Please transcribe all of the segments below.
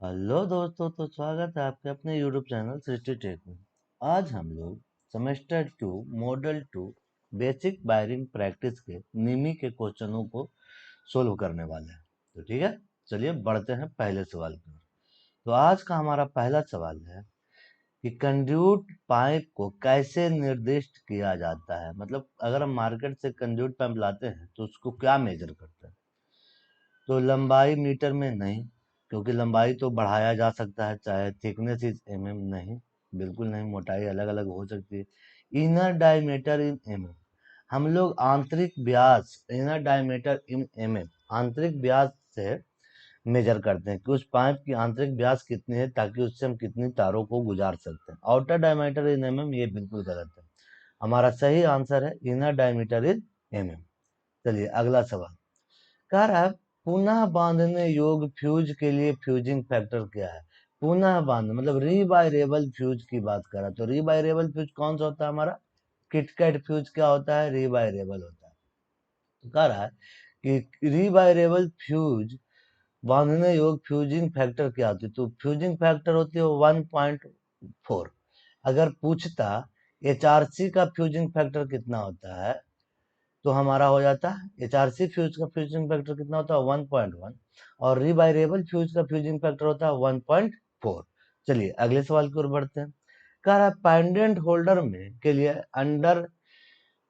Hello दोस्तों, तो स्वागत है आपके अपने यूट्यूब चैनल सृष्टि टेक में। आज हम लोग semester 2 model 2 basic wiring practice के निमी के क्वेश्चनों को सोल्व करने वाले हैं। तो ठीक है, चलिए बढ़ते हैं पहले सवाल की ओर। तो आज का हमारा पहला सवाल है कि कंड्यूट पाइप को कैसे निर्दिष्ट किया जाता है। मतलब अगर हम मार्केट से कंड्यूट पाइप लाते हैं तो उसको क्या मेजर करते हैं। तो लंबाई मीटर में नहीं, क्योंकि लंबाई तो बढ़ाया जा सकता है, चाहे थिकनेस इज एमएम नहीं, बिल्कुल नहीं, मोटाई अलग अलग हो सकती है। इनर डायमीटर इन एमएम, हम लोग आंतरिक व्यास, इनर डायमीटर इन एमएम, आंतरिक व्यास से मेजर करते हैं कि उस पाइप की आंतरिक व्यास कितनी है, ताकि उससे हम कितनी तारों को गुजार सकते हैं। आउटर डायमीटर इन एमएम ये बिल्कुल गलत है। हमारा सही आंसर है इनर डायमीटर इन एमएम। चलिए अगला सवाल। कह रहा है पुनः बांधने योग्य फ्यूज के लिए फ्यूजिंग फैक्टर क्या है। पुनः बांध मतलब रीवायरेबल फ्यूज की बात कर रहा है। तो रीवायरेबल फ्यूज कौन सा होता है हमारा? किटकैट फ्यूज क्या होता है? रीवायरेबल होता है। तो कह रहा है कि रीवायरेबल फ्यूज बांधने योग्य फ्यूजिंग फैक्टर क्या होती है। तो फ्यूजिंग फैक्टर होती है 1.4। अगर पूछता एचआरसी का फ्यूजिंग फैक्टर कितना होता है, तो हमारा हो जाता है एचआरसी फ्यूज का फ्यूजिंग फैक्टर कितना होता है 1.1, और रिवायरेबल फ्यूज का फ्यूजिंग फैक्टर होता है 1.4। चलिए अगले सवाल की ओर बढ़ते हैं। कह रहा है पेंडेंट होल्डर में के लिए अंडर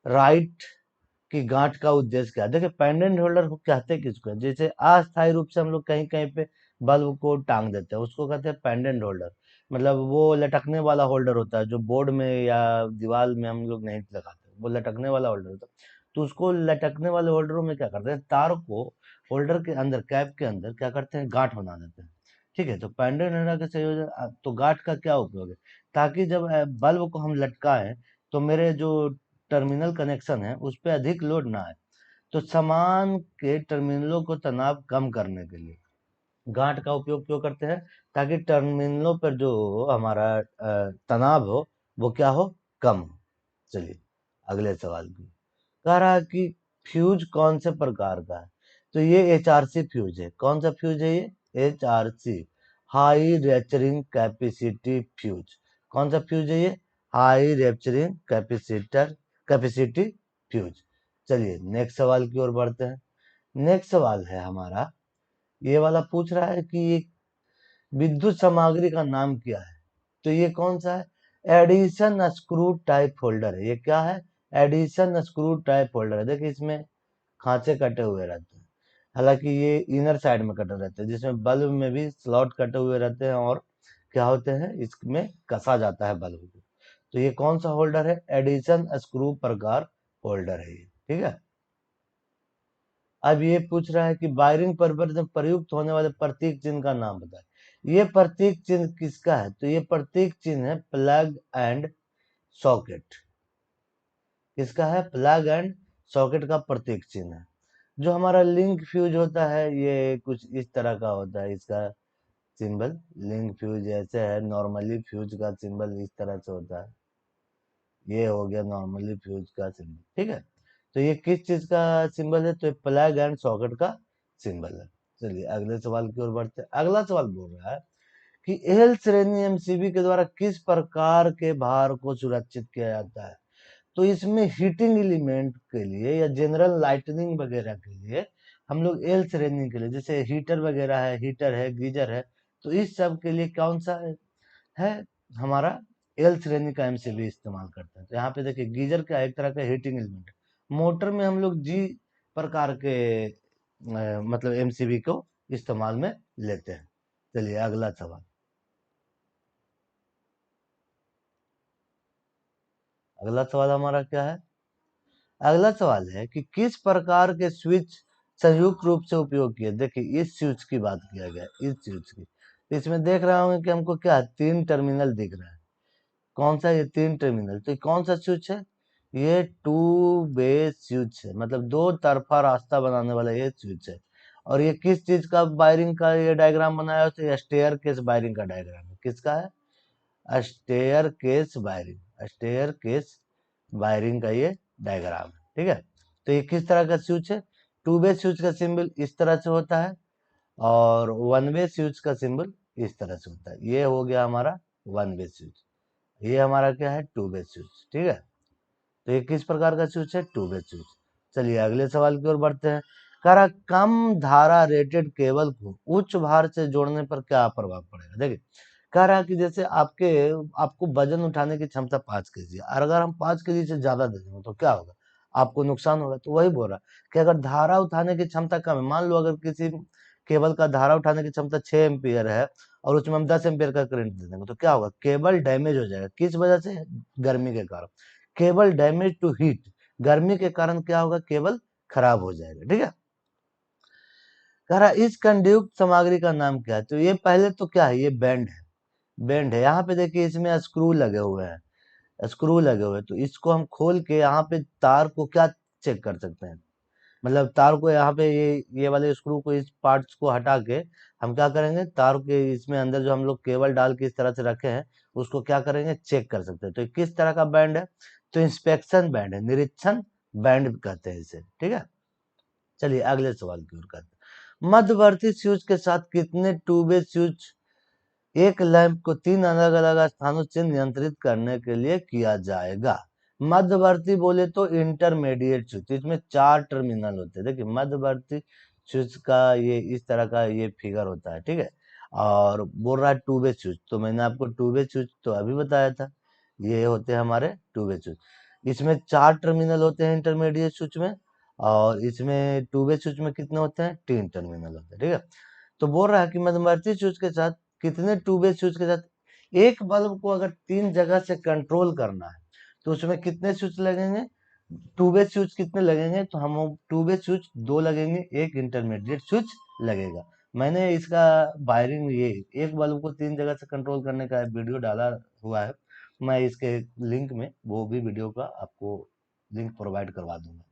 राइट की गांठ का उद्देश्य क्या है। देखिए पेंडेंट होल्डर को कहते हैं किसको है? जैसे अस्थायी रूप से हम लोग कहीं कहीं पे बल्ब को टांग देते हैं, उसको कहते हैं पेंडेंट होल्डर। मतलब वो लटकने वाला होल्डर होता है, जो बोर्ड में या दीवार में हम लोग नहीं लगाते, वो लटकने वाला होल्डर होता है। तो उसको लटकने वाले होल्डरों में क्या करते हैं, तार को होल्डर के अंदर, कैप के अंदर क्या करते हैं, गांठ बना देते हैं। ठीक है, तो पेंडेंट होल्डर के संयोजन, तो गांठ का क्या उपयोग है? ताकि जब बल्ब को हम लटकाएं तो मेरे जो टर्मिनल कनेक्शन है उस पर अधिक लोड ना आए। तो समान के टर्मिनलों को तनाव कम करने के लिए गांठ का उपयोग क्यों करते हैं? ताकि टर्मिनलों पर जो हमारा तनाव हो वो क्या हो, कम हो। चलिए अगले सवाल की। कह रहा है कि फ्यूज कौन से प्रकार का है। तो ये एचआरसी फ्यूज है। कौन सा फ्यूज है ये? HRC, high rapturing capacity fuse. कौन सा फ्यूज है ये? High rapturing capacity fuse. चलिए नेक्स्ट सवाल की ओर बढ़ते हैं। नेक्स्ट सवाल है हमारा, ये वाला पूछ रहा है कि ये विद्युत सामग्री का नाम क्या है। तो ये कौन सा है? एडिशन स्क्रू टाइप होल्डर है। ये क्या है? एडिशन स्क्रू टाइप होल्डर है। देखिए इसमें खांचे कटे हुए रहते हैं, हालांकि ये इनर साइड में कटे रहते हैं, जिसमें बल्ब में भी स्लॉट कटे हुए रहते हैं और क्या होते हैं, इसमें कसा जाता है बल्ब को। तो ये कौन सा होल्डर है? एडिशन स्क्रू प्रकार होल्डर है ये। ठीक है, अब ये पूछ रहा है कि वायरिंग पर्पज में प्रयुक्त होने वाले प्रतीक चिन्ह का नाम बताए। ये प्रतीक चिन्ह किसका है? तो ये प्रतीक चिन्ह है प्लग एंड सॉकेट। किसका है? प्लग एंड सॉकेट का प्रतीक चिन्ह है। जो हमारा लिंक फ्यूज होता है ये कुछ इस तरह का होता है, इसका सिंबल। लिंक फ्यूज ऐसे है, नॉर्मली फ्यूज का सिंबल इस तरह से होता है। ये हो गया नॉर्मली फ्यूज का सिंबल। ठीक है, तो ये किस चीज का सिंबल है? तो प्लग एंड सॉकेट का सिंबल है। चलिए अगले सवाल की ओर बढ़ते हैं। अगला सवाल बोल रहा है कि एल श्रेणी एमसीबी के द्वारा किस प्रकार के भार को सुरक्षित किया जाता है। तो इसमें हीटिंग एलिमेंट के लिए या जनरल लाइटनिंग वगैरह के लिए हम लोग एल श्रेणी के लिए, जैसे हीटर वगैरह है, हीटर है, गीजर है, तो इस सब के लिए कौन सा है हमारा? एल श्रेणी का एमसीबी इस्तेमाल करते हैं। तो यहाँ पे देखिए गीजर का एक तरह का हीटिंग एलिमेंट है। मोटर में हम लोग जी प्रकार के मतलब एमसीबी को इस्तेमाल में लेते हैं। चलिए अगला सवाल। अगला सवाल हमारा क्या है? अगला सवाल है कि किस प्रकार के स्विच संयुक्त रूप से उपयोग किए। देखिए इस स्विच की बात किया गया, इस स्विच की। तो इसमें देख रहा हूँ कि हमको क्या तीन टर्मिनल दिख रहा है। कौन सा? ये तीन टर्मिनल। तो ये कौन सा स्विच है? ये टू वे स्विच है, मतलब दो तरफा रास्ता बनाने वाला ये स्विच है। और ये किस चीज का वायरिंग का ये डायग्राम बनाया है? तो ये स्टेयर केस वायरिंग का डायग्राम है। किसका है? Staircase wiring, staircase wiring का ये डायग्राम है। ठीक है, तो ये किस तरह का स्विच है? टू वे स्विच का सिंबल इस तरह से होता है और वन वे स्विच का सिंबल इस तरह से होता है। ये हो गया हमारा 1 वे स्विच, ये हमारा क्या है 2 वे स्विच, ठीक है। तो ये किस प्रकार का स्विच है, 2 वे स्विच। चलिए अगले सवाल की ओर बढ़ते हैं। कह रहा कम धारा रेटेड केबल को उच्च भार से जोड़ने पर क्या प्रभाव पड़ेगा। देखिए कह रहा कि जैसे आपको वजन उठाने की क्षमता 5 kg, और अगर हम 5 kg से ज्यादा दे देंगे तो क्या होगा, आपको नुकसान होगा। तो वही बोल रहा कि अगर धारा उठाने की क्षमता कम है, मान लो अगर किसी केबल का धारा उठाने की क्षमता 6 एम्पियर है और उसमें हम 10 एम्पियर का करंट दे देंगे तो क्या होगा, केबल डैमेज हो जाएगा। किस वजह से, गर्मी के कारण। केबल डैमेज टू हीट, गर्मी के कारण क्या होगा, केबल खराब हो जाएगा, ठीक है। कह रहा इस कंडक्ट सामग्री का नाम क्या है। तो ये पहले तो क्या है, ये बैंड है, बैंड है। यहाँ पे देखिए इसमें स्क्रू लगे हुए हैं, स्क्रू लगे हुए हैं। तो इसको हम खोल के यहाँ पे तार को क्या चेक कर सकते हैं, मतलब तार को यहाँ पे ये वाले स्क्रू को, इस पार्ट्स को हटा के हम क्या करेंगे, तार के इसमें अंदर जो हम लोग केबल डाल के इस तरह से रखे हैं उसको क्या करेंगे, चेक कर सकते हैं। तो ये किस तरह का बैंड है, तो इंस्पेक्शन बैंड है, निरीक्षण बैंड कहते हैं इसे, ठीक है। चलिए अगले सवाल की ओर करते हैं। मध्यवर्ती स्विच के साथ कितने टू वे स्विच एक लैंप को 3 अलग अलग स्थानों से नियंत्रित करने के लिए किया जाएगा। मध्यवर्ती बोले तो इंटरमीडिएट स्विच, इसमें 4 टर्मिनल होते हैं। देखिए मध्यवर्ती स्विच का ये इस तरह का ये फिगर होता है, ठीक है। और बोल रहा है टू वे स्विच, तो मैंने आपको टू वे स्विच तो अभी बताया था, ये होते हैं हमारे टू वे स्विच। इसमें 4 टर्मिनल होते हैं इंटरमीडिएट स्विच में, और इसमें टू वे स्विच में कितने होते हैं, 3 टर्मिनल होते हैं, ठीक है। तो बोल रहा है कि मध्यवर्ती स्विच के साथ कितने टू वे स्विच के साथ एक बल्ब को अगर 3 जगह से कंट्रोल करना है तो उसमें कितने स्विच लगेंगे, टू वे स्विच कितने लगेंगे, तो हम टू वे स्विच 2 लगेंगे, एक इंटरमीडिएट स्विच लगेगा। मैंने इसका वायरिंग, ये एक बल्ब को 3 जगह से कंट्रोल करने का वीडियो डाला हुआ है, मैं इसके लिंक में वो भी वीडियो का आपको लिंक प्रोवाइड करवा दूंगा,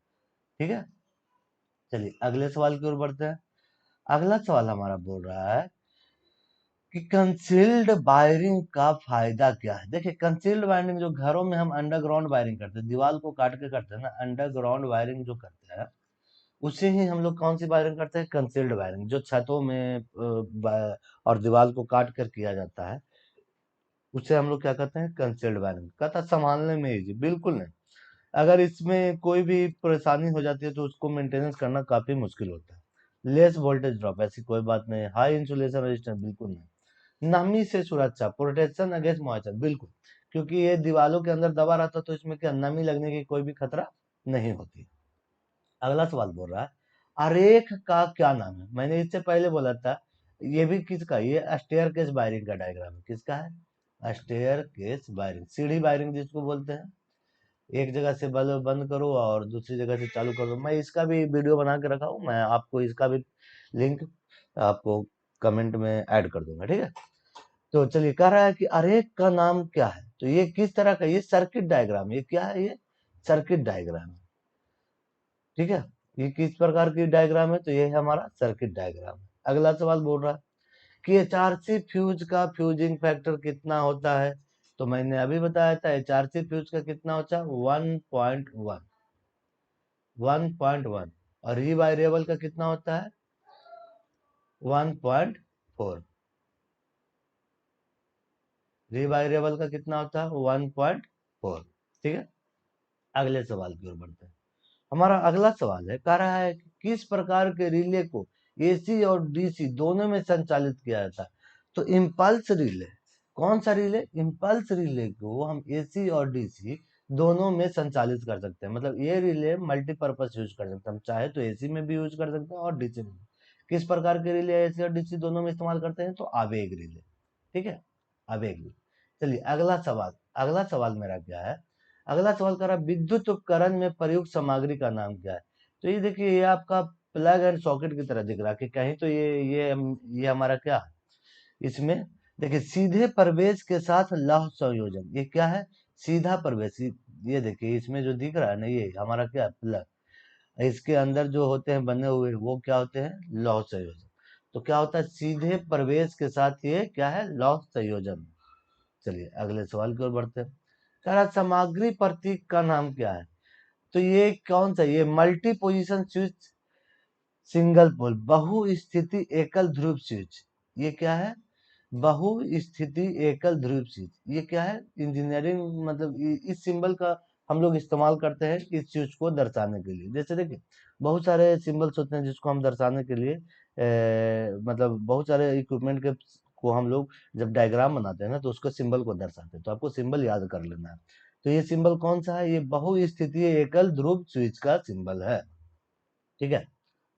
ठीक है। चलिए अगले सवाल की ओर बढ़ते हैं। अगला सवाल हमारा बोल रहा है कि कंसील्ड वायरिंग का फायदा क्या है। देखिए कंसील्ड वायरिंग जो घरों में हम अंडरग्राउंड वायरिंग करते हैं, दीवार को काट के करते हैं ना, अंडरग्राउंड वायरिंग जो करते हैं उसे ही हम लोग कौन सी वायरिंग करते हैं, कंसील्ड वायरिंग, जो छतों में और दीवार को काट कर किया जाता है उसे हम लोग क्या कहते हैं, कंसील्ड वायरिंग। कहता संभालने में इजी, बिल्कुल नहीं। अगर इसमें कोई भी परेशानी हो जाती है तो उसको मेंटेनेंस करना काफी मुश्किल होता है। लेस वोल्टेज ड्रॉप, ऐसी कोई बात नहीं। हाई इंसुलेशन रेजिस्टेंस, बिल्कुल नहीं। नमी से सुरक्षा, प्रोटेक्शन अगेंस्ट मॉइस्चर, बिल्कुल, क्योंकि ये दीवारों के अंदर दबा रहता है तो इसमें क्या नमी लगने की कोई भी खतरा नहीं होती। अगला सवाल बोल रहा है आरेख का क्या नाम है। मैंने इससे पहले बोला था, ये भी किसका, ये स्टेयर केस वायरिंग का डायग्राम है। किसका है, स्टेयर केस वायरिंग, सीढ़ी वायरिंग जिसको बोलते हैं। एक जगह से बल्ब बंद करो और दूसरी जगह से चालू करो। मैं इसका भी वीडियो बना के रखा हूँ, मैं आपको इसका भी लिंक आपको कमेंट में ऐड कर दूंगा, ठीक है। तो चलिए कह रहा है कि आरेख का नाम क्या है। तो ये किस तरह का, ये सर्किट डायग्राम, ये क्या है, ये सर्किट डायग्राम है, ठीक है। ये किस प्रकार की डायग्राम है, तो ये है हमारा सर्किट डायग्राम है। अगला सवाल बोल रहा है कि एचआरसी फ्यूज का फ्यूजिंग फैक्टर कितना होता है। तो मैंने अभी बताया था एचआरसी फ्यूज का कितना होता है, 1.1, 1.1। और रीवायरेबल का कितना होता है, 1.4। रीवायरेबल का कितना होता है, 1.4, ठीक है। अगले सवाल की ओर बढ़ते हैं। हमारा अगला सवाल है, कह रहा है कि किस प्रकार के रिले को एसी और डीसी दोनों में संचालित किया जाता है। तो इम्पल्स रिले, कौन सा रिले, इम्पल्स रिले को हम एसी और डीसी दोनों में संचालित कर सकते हैं। मतलब ये रिले मल्टीपर्पज यूज कर सकते हैं, हम चाहे तो एसी में भी यूज कर सकते हैं और डीसी में भी। किस प्रकार के रिले एसी और डीसी दोनों में इस्तेमाल करते हैं, तो आवेग रिले, ठीक है, आवेग रिले। चलिए अगला सवाल, अगला सवाल मेरा क्या है, अगला सवाल कर रहा है विद्युत उपकरण में प्रयुक्त सामग्री का नाम क्या है। तो ये देखिए ये आपका प्लग एंड सॉकेट की तरह दिख रहा है कि कहीं तो ये हमारा क्या है, इसमें देखिए सीधे प्रवेश के साथ लौह संयोजन, ये क्या है, सीधा प्रवेश। ये देखिए इसमें जो दिख रहा है ना, ये हमारा क्या प्लग, इसके अंदर जो होते हैं बने हुए वो क्या होते हैं, लौह संयोजन। तो क्या होता है, सीधे प्रवेश के साथ ये क्या है, लौह संयोजन। चलिए अगले सवाल की ओर बढ़ते हैं। कह रहा सामग्री प्रतीक का नाम क्या है। तो ये कौन सा, ये multi position switch, single pole, बहु स्थिति एकल ध्रुव स्विच, ये क्या है, बहु स्थिति एकल ध्रुव स्विच, ये क्या है? इंजीनियरिंग मतलब इस सिंबल का हम लोग इस्तेमाल करते हैं इस चीज को दर्शाने के लिए। जैसे देखिए बहुत सारे सिंबल्स होते हैं जिसको हम दर्शाने के लिए मतलब बहुत सारे इक्विपमेंट के को हम लोग जब डायग्राम बनाते हैं ना तो उसको सिंबल को दर्शाते हैं, तो आपको सिंबल याद कर लेना है। तो ये सिंबल कौन सा है? ये बहुस्थितीय एकल ध्रुव स्विच का सिंबल है। ठीक है,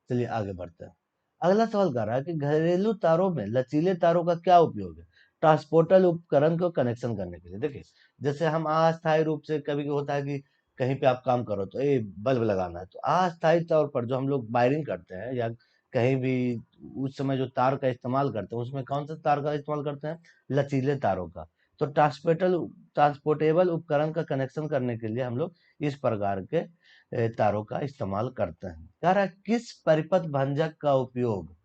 चलिए आगे बढ़ते हैं। अगला सवाल कह रहा है कि घरेलू तारों में लचीले तारों का क्या उपयोग है ट्रांसपोर्टल उपकरण को कनेक्शन करने के लिए? देखिए जैसे हम अस्थायी रूप से कभी होता है कि कहीं पे आप काम करो तो ये बल्ब लगाना है, तो अस्थायी तौर पर जो हम लोग वायरिंग करते हैं या कहीं भी उस समय जो तार का इस्तेमाल करते हैं उसमें कौन सा तार का इस्तेमाल करते हैं? लचीले तारों का। तो ट्रांसपोर्टेबल उपकरण का कनेक्शन करने के लिए हम लोग इस प्रकार के तारों का इस्तेमाल करते हैं। कह रहा है किस परिपथ भंजक का उपयोग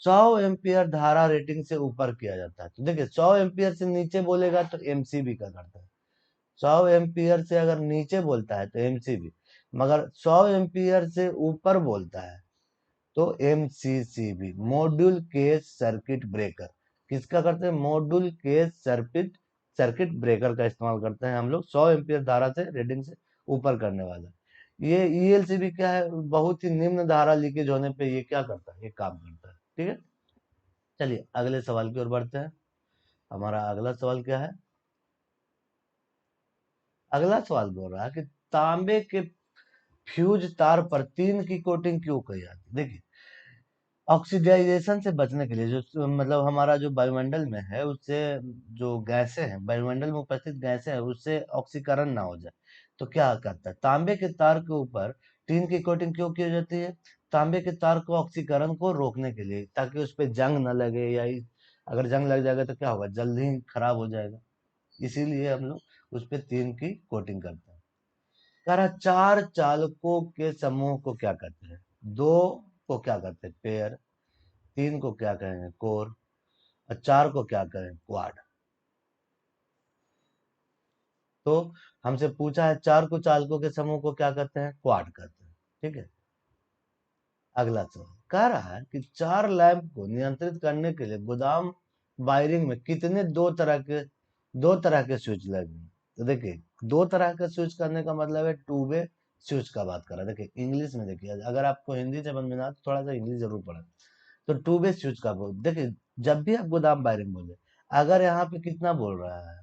100 एम्पियर धारा रेटिंग से ऊपर किया जाता है? तो देखिए 100 एम्पियर से नीचे बोलेगा तो एमसीबी का करता है। 100 एम्पियर से अगर नीचे बोलता है तो एमसीबी, मगर 100 एम्पियर से ऊपर बोलता है तो MCCB, module case circuit breaker. किसका करते हैं? Module case circuit circuit breaker का इस्तेमाल करते हैं हम लोग 100 एम्पियर धारा से रेटिंग से ऊपर करने वाला। ये ईएलसीबी क्या है? बहुत ही निम्न धारा लीकेज होने पे ये क्या करता है? ये काम करता है। ठीक है, चलिए अगले सवाल की ओर बढ़ते हैं। हमारा अगला सवाल क्या है? अगला सवाल बोल रहा है कि तांबे के फ्यूज तार पर 3 की कोटिंग क्यों की जाती है? देखिए ऑक्सीडाइजेशन से बचने के लिए जो मतलब हमारा जो वायुमंडल में है उससे जो गैसें हैं, वायुमंडल में उपस्थित गैसें हैं उससे ऑक्सीकरण ना हो जाए, तो क्या करता है? तांबे के तार के ऊपर टीन की कोटिंग क्यों की जाती है? तांबे के तार को ऑक्सीकरण को रोकने के लिए, ताकि उस पर जंग न लगे या अगर जंग लग जाएगा तो क्या होगा? जल्दी ही खराब हो जाएगा। इसीलिए हम लोग उस पर टीन की कोटिंग करते हैं। कह रहा चार चालकों के समूह को क्या कहते हैं? दो को क्या कहते हैं? पेयर। 3 को क्या कहेंगे? कोर। और 4 को क्या कहें? क्वाड। तो हमसे पूछा है 4 को चालकों के समूह को क्या कहते हैं? क्वाड कहते हैं। ठीक है, अगला सवाल कह रहा है कि 4 लैंप को नियंत्रित करने के लिए गोदाम वायरिंग में कितने दो तरह के स्विच लगे? तो देखिए दो तरह के स्विच करने का मतलब है टू वे स्विच का बात कर रहा है। देखिए इंग्लिश में देखिए, अगर आपको हिंदी से समझ में ना आए, तो थोड़ा सा इंग्लिश जरूर पढ़े। तो टू वे स्विच का बोल देखिए, जब भी आप गोदाम वायरिंग बोले, अगर यहाँ पे कितना बोल रहा है,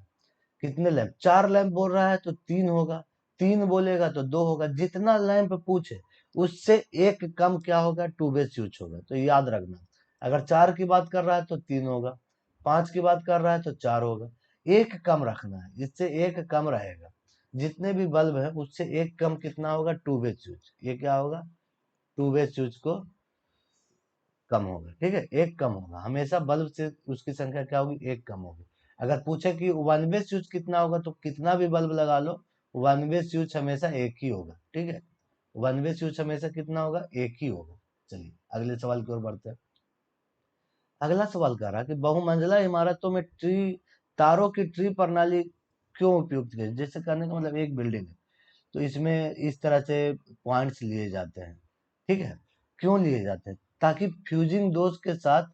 कितने लैंप? 4 लैंप बोल रहा है तो 3 होगा, 3 बोलेगा तो 2 होगा। जितना लैंप पूछे उससे एक कम क्या होगा? टू वे स्विच होगा। तो याद रखना, अगर 4 की बात कर रहा है तो 3 होगा, 5 की बात कर रहा है तो 4 होगा। एक कम रखना है, इससे एक कम रहेगा। जितने भी बल्ब है उससे एक कम कितना होगा? Two way switch. ये क्या होगा? टू वे स्विच को कम होगा। ठीक है, एक कम होगा हमेशा, बल्ब से उसकी संख्या क्या होगी? एक कम होगी। अगर पूछे कि वन वे स्विच कितना होगा, तो कितना भी बल्ब लगा लो, वन वे स्विच हमेशा एक ही होगा। ठीक है, वन वे स्विच हमेशा कितना होगा? एक ही होगा। चलिए अगले सवाल की ओर बढ़ते हैं। अगला सवाल कह रहा है कि बहुमंजिला इमारतों में तारों की ट्री प्रणाली क्यों उपयुक्त है? जैसे कहने का मतलब एक बिल्डिंग है तो इसमें इस तरह से पॉइंट्स लिए जाते हैं। ठीक है, क्यों लिए जाते हैं? ताकि फ्यूजिंग दोष के साथ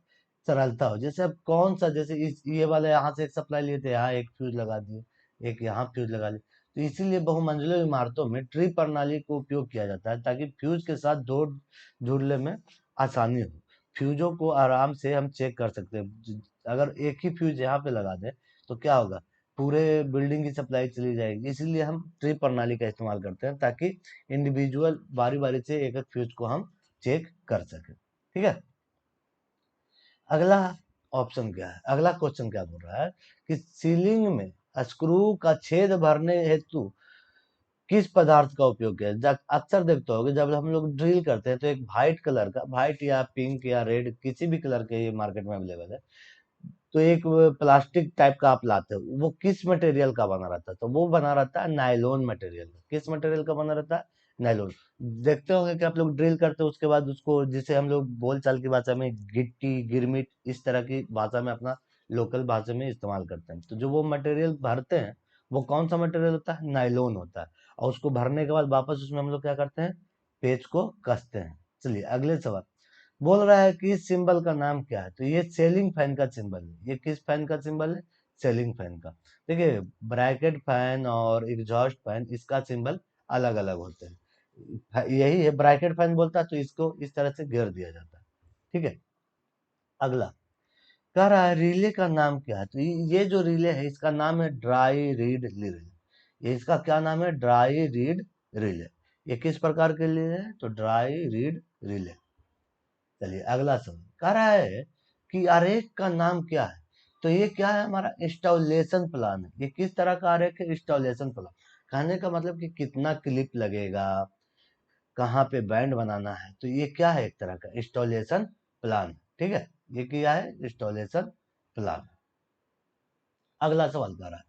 सरलता हो। जैसे अब कौन सा, जैसे इस ये वाला यहाँ से एक सप्लाई लिए थे, यहाँ एक फ्यूज लगा दिए, एक यहाँ फ्यूज लगा लिए, तो इसीलिए बहुमंजिला इमारतों में ट्री प्रणाली को उपयोग किया जाता है ताकि फ्यूज के साथ जोड़ने में आसानी हो। फ्यूजों को आराम से हम चेक कर सकते हैं। अगर एक ही फ्यूज यहाँ पे लगा दें तो क्या होगा? पूरे बिल्डिंग की सप्लाई चली जाएगी। इसीलिए हम ट्री प्रणाली का इस्तेमाल करते हैं ताकि इंडिविजुअल बारी बारी से एक एक फ्यूज को हम चेक कर सकें। ठीक है, अगला ऑप्शन क्या है? अगला क्वेश्चन क्या बोल रहा है कि सीलिंग में स्क्रू का छेद भरने हेतु किस पदार्थ का उपयोग किया अक्सर देखते होगे जब हम लोग ड्रिल करते हैं तो एक व्हाइट कलर का, व्हाइट या पिंक या रेड किसी भी कलर के, ये मार्केट में अवेलेबल है, तो एक वो प्लास्टिक टाइप का आप लाते हो, वो किस मटेरियल का बना रहता है? तो वो बना रहता है नायलॉन मटेरियल का। किस मटेरियल का बना रहता है? नायलॉन। देखते होंगे कि आप लोग ड्रिल करते हो उसके बाद उसको, जिसे हम लोग बोल चाल की भाषा में गिट्टी गिरमिट इस तरह की भाषा में, अपना लोकल भाषा में इस्तेमाल करते हैं, तो जो वो मटेरियल भरते हैं वो कौन सा मटेरियल होता है? नायलॉन होता है। और उसको भरने के बाद वापस उसमें हम लोग क्या करते हैं? पेच को कसते हैं। चलिए अगले सवाल, बोल रहा है कि इस सिंबल का नाम क्या है, तो ये सेलिंग फैन का सिंबल है। ये किस फैन का सिंबल है? सेलिंग फैन का। देखिए, ब्रैकेट फैन और एग्जॉस्ट फैन इसका सिंबल अलग अलग होते हैं। यही है, ब्रैकेट फैन बोलता है तो इसको इस तरह से घेर दिया जाता है। ठीक है। अगला कह रहा है रिले का नाम क्या है, तो ये जो रिले है इसका नाम है ड्राई रीड रिले। ये इसका क्या नाम है? Dry read relay. ये किस प्रकार के लिए है? तो ड्राई रीड रिले। चलिए अगला सवाल कह रहा है कि आरेख का नाम क्या है, तो ये क्या है? हमारा इंस्टॉलेशन प्लान है। ये किस तरह का आरेख है? Installation plan. कहने का मतलब कि कितना क्लिप लगेगा, कहाँ पे बैंड बनाना है, तो ये क्या है? एक तरह का इंस्टॉलेशन प्लान। ठीक है, ये क्या है? Installation plan. अगला सवाल कर रहा है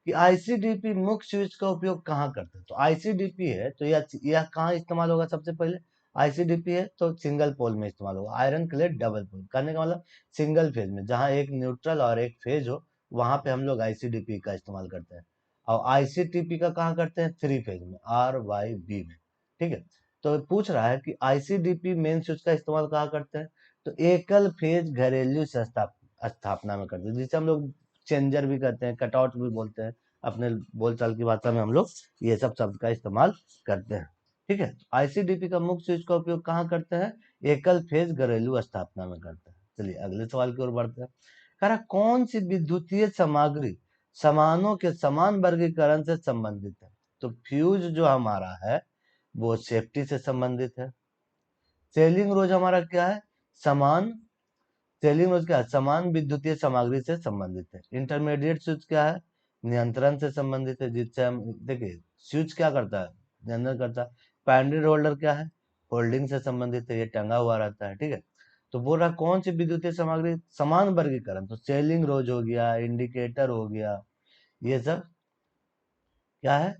कि आईसीडीपी मुख्य स्विच का उपयोग कहाँ करते हैं, तो आईसीडीपी है तो यह कहाँ इस्तेमाल होगा? सबसे पहले आईसीडीपी है तो सिंगल पोल में इस्तेमाल होगा, आयरन क्लेड डबल पोल। करने का मतलब सिंगल फेज में, जहाँ एक न्यूट्रल और एक फेज हो, वहां पे हम लोग आईसीडीपी का इस्तेमाल करते हैं। और आईसीटीपी का कहाँ करते हैं? थ्री फेज में, आर वाई बी में। ठीक है। तो पूछ रहा है कि आईसीडीपी मेन स्विच का इस्तेमाल कहाँ करते हैं, तो एकल फेज घरेलू स्थापना में करते हैं, जिसे हम लोग चेंजर भी कहते हैं, कटआउट भी बोलते हैं। अपने बोलचाल की भाषा में हम लोग ये सब शब्द का इस्तेमाल करते हैं। ठीक है। आईसीडीपी का मुख्य स्विच का उपयोग कहाँ करते हैं? एकल फेज घरेलू स्थापना में करते हैं। चलिए अगले सवाल की ओर बढ़ते हैं। कह रहा कौन सी विद्युतीय सामग्री समानों के समान वर्गीकरण से संबंधित है, तो फ्यूज जो हमारा है वो सेफ्टी से संबंधित है। सेलिंग रोज हमारा क्या है? समान। सेलिंग रोज क्या है? समान विद्युतीय सामग्री से संबंधित है। इंटरमीडिएट स्विच क्या है? नियंत्रण से संबंधित है, जिससे हम देखिए स्विच क्या करता है? नियंत्रण करता है। पैंडेड होल्डर क्या है? होल्डिंग से संबंधित है, ये टंगा हुआ रहता है। ठीक है। तो बोल रहा कौन सी विद्युतीय सामग्री समान वर्गीकरण, तो सेलिंग रोज हो गया, इंडिकेटर हो गया, ये सब क्या है?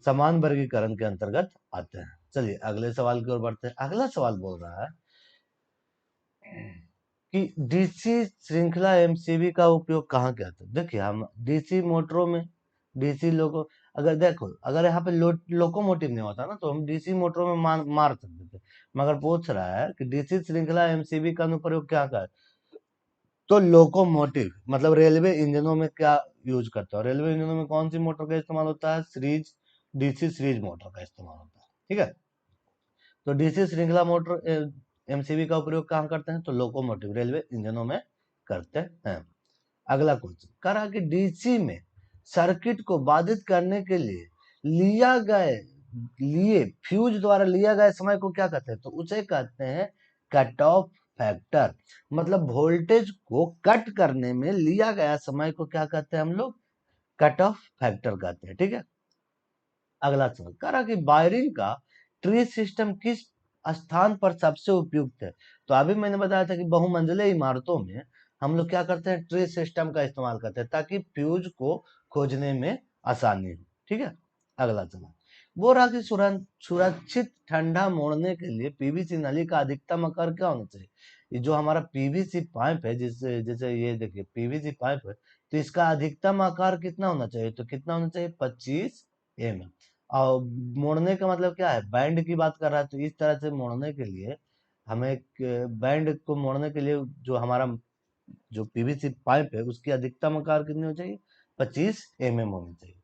समान वर्गीकरण के अंतर्गत आते हैं। चलिए अगले सवाल की ओर बढ़ते हैं। अगला सवाल बोल रहा है कि डीसी श्रृंखला एमसीबी का उपयोग कहाँ किया था। देखिए हम डीसी मोटरों में, डीसी लोको, अगर देखो अगर यहाँ पे लोकोमोटिव नहीं होता ना तो हम डीसी मोटरों में मार सकते थे। मगर पूछ रहा है कि डीसी श्रृंखला एमसीबी का अनुप्रयोग क्या का है, तो लोकोमोटिव मतलब रेलवे इंजनों में क्या यूज करता है? रेलवे इंजनों में कौन सी मोटर का इस्तेमाल होता है? सीरीज, डीसी सीरीज मोटर का इस्तेमाल होता है। ठीक है। तो डीसी श्रृंखला मोटर एमसीबी का उपयोग कहाँ करते हैं? तो लोकोमोटिव रेलवे इंजनों में करते हैं। अगला क्वेश्चन कह रहा कि डीसी में सर्किट को बाधित करने के लिए लिया गए लिए फ्यूज द्वारा लिया गया समय को क्या कहते हैं? तो उसे कहते हैं कट ऑफ फैक्टर। मतलब वोल्टेज को कट करने में लिया गया समय को क्या कहते हैं हम लोग? कट ऑफ फैक्टर कहते हैं। ठीक है। अगला सवाल कह रहा कि वायरिंग का ट्री सिस्टम किस स्थान पर सबसे उपयुक्त है, तो अभी मैंने बताया था कि बहुमंजिले इमारतों में हम लोग क्या करते हैं? ट्री सिस्टम का इस्तेमाल करते हैं ताकि फ्यूज को खोजने में आसानी हो। ठीक है। अगला सवाल वो रहा कि सुरक्षित ठंडा मोड़ने के लिए पीवीसी नली का अधिकतम आकार क्या होना चाहिए। ये जो हमारा पीवीसी पाइप है, जिससे जैसे ये देखिए पीवीसी पाइप है, तो इसका अधिकतम आकार कितना होना चाहिए? तो कितना होना चाहिए? 25 mm। और मोड़ने का मतलब क्या है? बैंड की बात कर रहा है, तो इस तरह से मोड़ने के लिए हमें बैंड को मोड़ने के लिए जो हमारा जो पीवीसी पाइप है उसकी अधिकतम आकार कितनी होनी चाहिए? 25 mm होनी चाहिए।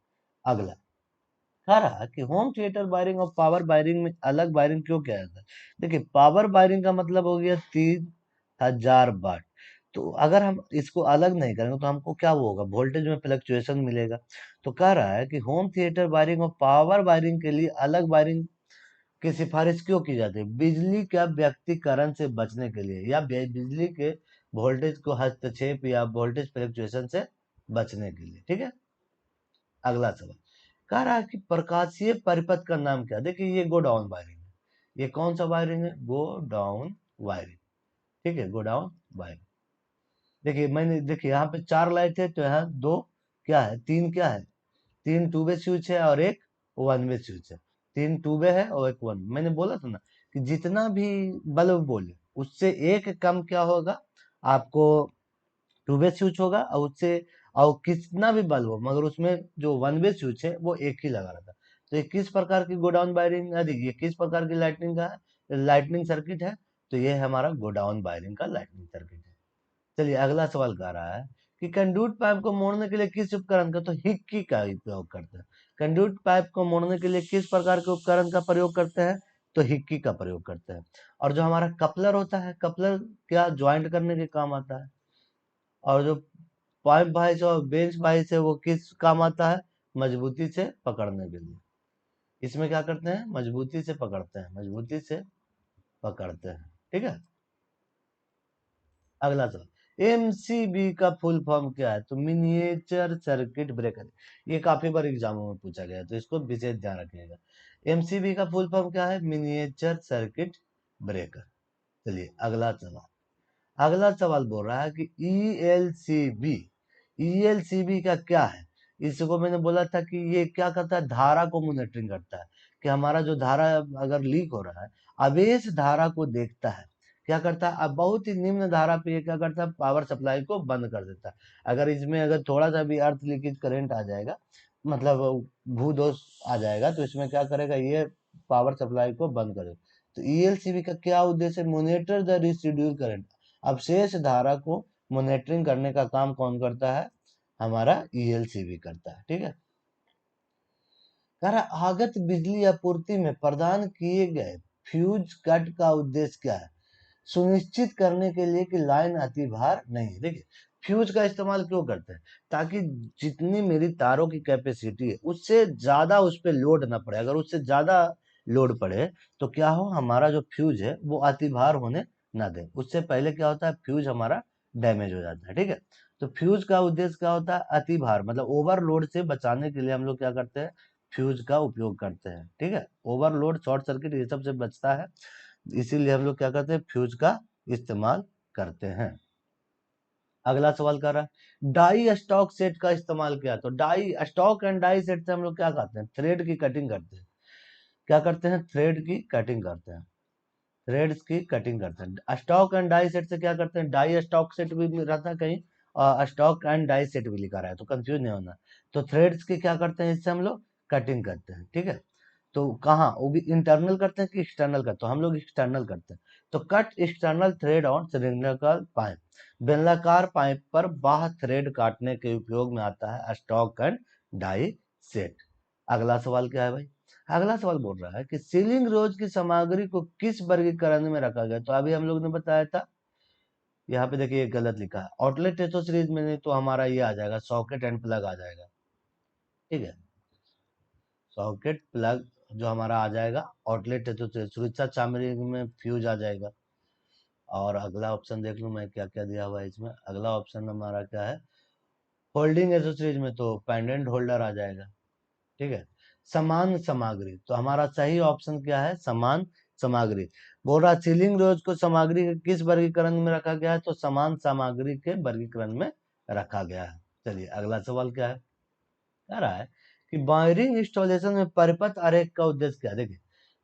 अगला कह रहा है कि होम थिएटर वायरिंग और पावर वायरिंग में अलग वायरिंग क्यों किया जाता है। देखिए पावर वायरिंग का मतलब हो गया 3000 वाट। तो अगर हम इसको अलग नहीं करेंगे तो हमको क्या वो होगा? वोल्टेज में फ्लक्चुएशन मिलेगा। तो कह रहा है कि होम थिएटर वायरिंग और पावर वायरिंग के लिए अलग वायरिंग की सिफारिश क्यों की जाती है? बिजली का व्यक्तिकरण से बचने के लिए, या बिजली के वोल्टेज को हस्तक्षेप या वोल्टेज फ्लक्चुएशन से बचने के लिए। ठीक है। अगला सवाल कह रहा है कि प्रकाशीय परिपथ का नाम क्या? देखिए ये गो डाउन वायरिंग है। ये कौन सा वायरिंग है? Go down wiring. ठीक है, गो डाउन वायरिंग। देखिए मैंने देखिए यहाँ पे 4 लाइट है, तो यहाँ दो क्या है? तीन क्या है? तीन टू वे स्विच है और एक वन वे स्विच है। तीन टू वे है और एक वन। मैंने बोला था ना कि जितना भी बल्ब बोले उससे एक कम क्या होगा आपको? टू वे स्विच होगा। और उससे और कितना भी बल्ब हो मगर उसमें जो वन वे स्विच है वो एक ही लगा रहता है। तो ये किस प्रकार की गोडाउन वायरिंग है? ये किस प्रकार की लाइटनिंग का है? लाइटनिंग सर्किट है। तो ये है हमारा गोडाउन वायरिंग का लाइटनिंग सर्किट है। चलिए अगला सवाल कह रहा है कि कंडक्ट पाइप को मोड़ने के लिए किस उपकरण का, तो हिक्की का उपयोग करते हैं। कंडक्ट पाइप को मोड़ने के लिए किस प्रकार के उपकरण का प्रयोग करते हैं, तो हिक्की का प्रयोग करते हैं। और जो हमारा कपलर होता है, कपलर क्या ज्वाइंट करने के काम आता है। और जो पाइप भाई और बेंच भाई से वो किस काम आता है, मजबूती से पकड़ने के लिए। इसमें क्या करते हैं, मजबूती से पकड़ते हैं, मजबूती से पकड़ते हैं। ठीक है। अगला सवाल, एमसीबी का फुल फॉर्म क्या है, तो मिनिएचर सर्किट ब्रेकर। ये काफी बार एग्जामों में पूछा गया है, तो इसको विशेष ध्यान रखिएगा। एमसीबी का फुल फॉर्म क्या है, मिनिएचर सर्किट ब्रेकर। चलिए अगला सवाल, अगला सवाल बोल रहा है कि ईएलसीबी, ईएलसीबी का क्या है। इसको मैंने बोला था कि ये क्या करता है, धारा को मॉनिटरिंग करता है, कि हमारा जो धारा अगर लीक हो रहा है, आवेश धारा को देखता है, क्या करता है, अब बहुत ही निम्न धारा पे ये क्या करता है, पावर सप्लाई को बंद कर देता है। अगर इसमें अगर थोड़ा सा भी अर्थ लीकेज करंट आ जाएगा, मतलब भूदोष आ जाएगा, तो इसमें क्या करेगा, ये पावर सप्लाई को बंद करेगा। तो ईएलसीबी का क्या उद्देश्य, मोनिटर द रेसिड्यूल करंट, अवशेष धारा को मॉनिटरिंग करने का काम कौन करता है, हमारा ईएलसीबी करता है। ठीक है। कह रहा आगत बिजली आपूर्ति में प्रदान किए गए फ्यूज कट का उद्देश्य क्या है, सुनिश्चित करने के लिए कि लाइन अति भार नहीं है। देखिए फ्यूज का इस्तेमाल क्यों करते हैं, ताकि जितनी मेरी तारों की कैपेसिटी है उससे ज्यादा उस पर लोड ना पड़े। अगर उससे ज्यादा लोड पड़े तो क्या हो, हमारा जो फ्यूज है वो अति भार होने ना दे। उससे पहले क्या होता है, फ्यूज हमारा डैमेज हो जाता है। ठीक है। तो फ्यूज का उद्देश्य क्या होता है, अति भार मतलब ओवरलोड से बचाने के लिए हम लोग क्या करते हैं, फ्यूज का उपयोग करते हैं। ठीक है। ओवरलोड, शॉर्ट सर्किट ये सब से बचता है, इसीलिए हम लोग क्या करते हैं, फ्यूज का इस्तेमाल करते हैं। अगला सवाल कर रहा है डाई स्टॉक सेट का इस्तेमाल किया, तो die stock and die set से हम लोग क्या करते हैं, थ्रेड की कटिंग करते हैं। क्या करते हैं, थ्रेड की कटिंग करते हैं, थ्रेड्स की कटिंग करते हैं। स्टॉक एंड डाई सेट से क्या करते हैं, डाई स्टॉक सेट भी रहता है कहीं, और स्टॉक एंड डाई सेट भी लिखा रहा है, तो कंफ्यूज नहीं होना। तो थ्रेड्स की क्या करते हैं, इससे हम लोग कटिंग करते हैं। ठीक है। तो कहाँ, वो भी इंटरनल करते हैं कि एक्सटर्नल करते हैं, तो हम लोग एक्सटर्नल करते हैं। तो cut external thread on cylindrical pipe, बेलनाकार पाइप पर बाह्य थ्रेड काटने के उपयोग में आता है स्टॉक एंड डाई सेट। अगला सवाल क्या है भाई, अगला सवाल बोल रहा है कि सीलिंग रोज की सामग्री को किस वर्गीकरण में रखा गया, तो अभी हम लोग ने बताया था, यहाँ पे देखिए गलत लिखा है, आउटलेट एसोसीरीज में, नहीं तो हमारा ये आ जाएगा सॉकेट एंड प्लग आ जाएगा। ठीक है। सॉकेट प्लग जो हमारा आ जाएगा, आउटलेट एसोसीरीज, सुरक्षा सामग्री में फ्यूज आ जाएगा। और अगला ऑप्शन देख लूं मैं क्या क्या दिया हुआ है इसमें, अगला ऑप्शन हमारा क्या है, होल्डिंग एसोसीरीज में तो पेंडेंट होल्डर आ जाएगा। ठीक है। समान सामग्री, तो हमारा सही ऑप्शन क्या है, समान सामग्री। बोल रहा सीलिंग रोज को सामग्री के किस वर्गीकरण में रखा गया है, तो समान सामग्री के वर्गीकरण में रखा गया है। चलिए अगला सवाल क्या है, कह रहा है कि वायरिंग इंस्टॉलेशन में परिपथ आरेख का उद्देश्य क्या है। देखिए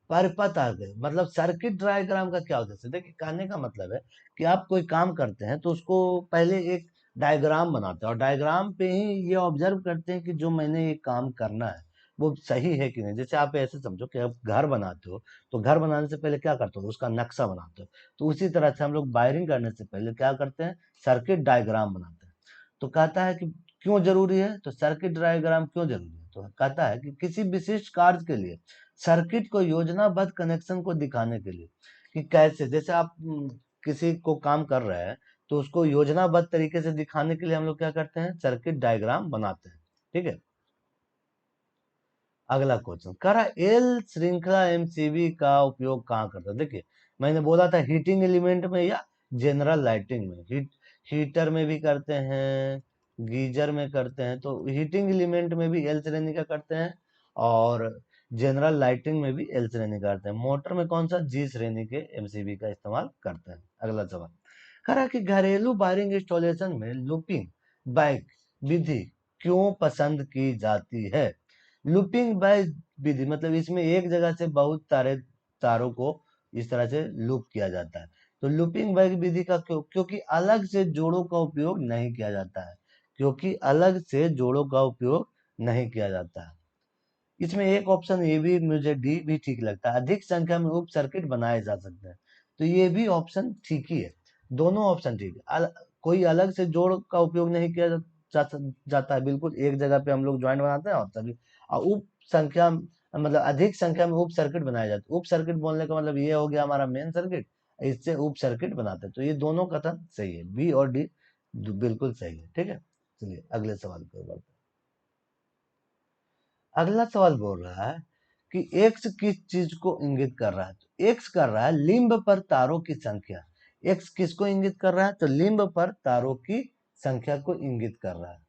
परिपथ आरेख मतलब सर्किट डायग्राम का क्या उद्देश्य है। देखिए कहने का मतलब है कि आप कोई काम करते हैं तो उसको पहले एक डायग्राम बनाते हैं, और डायग्राम पे ही ये ऑब्जर्व करते हैं कि जो मैंने ये काम करना है वो सही है कि नहीं। जैसे आप ऐसे समझो कि आप घर बनाते हो, तो घर बनाने से पहले क्या करते हो, उसका नक्शा बनाते हो। तो उसी तरह से हम लोग वायरिंग करने से पहले क्या करते हैं, सर्किट डायग्राम बनाते हैं। तो कहता है कि क्यों जरूरी है, तो सर्किट डायग्राम क्यों जरूरी है, तो कहता है कि किसी विशिष्ट कार्य के लिए सर्किट को योजनाबद्ध कनेक्शन को दिखाने के लिए, कि कैसे, जैसे आप किसी को काम कर रहे हैं तो उसको योजनाबद्ध तरीके से दिखाने के लिए हम लोग क्या करते हैं, सर्किट डायग्राम बनाते हैं। ठीक है। अगला क्वेश्चन कह रहा एल श्रृंखला एमसीबी का उपयोग कहाँ करता है। देखिए मैंने बोला था हीटिंग एलिमेंट में या जनरल लाइटिंग में, हीटर में भी करते हैं, गीजर में करते हैं, तो हीटिंग एलिमेंट में भी एल श्रेणी का करते हैं, और जनरल लाइटिंग में भी एल श्रेणी का करते हैं। मोटर में कौन सा, जी श्रेणी के एमसीबी का इस्तेमाल करते हैं। अगला सवाल कह रहा है कि घरेलू वायरिंग इंस्टॉलेशन में लूपिंग बैक विधि क्यों पसंद की जाती है। लूपिंग बैक विधि मतलब इसमें एक जगह से बहुत सारे तारों को इस तरह से लूप किया जाता है। तो लूपिंग बैक विधि का क्यों, क्योंकि अलग से जोड़ों का उपयोग नहीं किया जाता है, क्योंकि अलग से जोड़ों का उपयोग नहीं किया जाता है। इसमें एक ऑप्शन ये भी मुझे डी भी ठीक लगता है, अधिक संख्या में उप सर्किट बनाए जा सकते हैं। तो ये भी ऑप्शन ठीक ही है, दोनों ऑप्शन ठीक है। कोई अलग से जोड़ का उपयोग नहीं किया जाता है, बिल्कुल एक जगह पे हम लोग ज्वाइंट बनाते हैं और तभी उप संख्या मतलब अधिक संख्या में उप सर्किट बनाए जाते हैं। उप सर्किट बोलने का मतलब ये हो गया हमारा मेन सर्किट, इससे उप सर्किट बनाते हैं। तो ये दोनों कथन सही है, बी और डी बिल्कुल सही है। ठीक है, चलिए अगले सवाल पर बढ़ते हैं। अगला सवाल बोल रहा है कि एक्स किस चीज को इंगित कर रहा है। तो एक्स कर रहा है लिंब पर तारों की संख्या। एक्स किसको इंगित कर रहा है, तो लिंब पर तारों की संख्या को इंगित कर रहा है।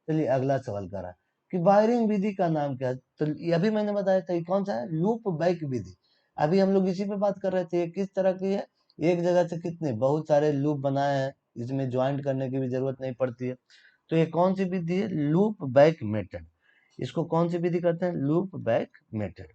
चलिए अगला सवाल कर रहा है कि वायरिंग विधि का नाम क्या है। तो ये अभी मैंने बताया था, ये कौन सा है, लूप बैक विधि। अभी हम लोग इसी पे बात कर रहे थे। ये किस तरह की है, एक जगह से कितने बहुत सारे लूप बनाए हैं, इसमें ज्वाइंट करने की भी जरूरत नहीं पड़ती है। तो ये कौन सी विधि है, लूप बैक मेथड। इसको कौन सी विधि कहते हैं, लूप बैक मेथड।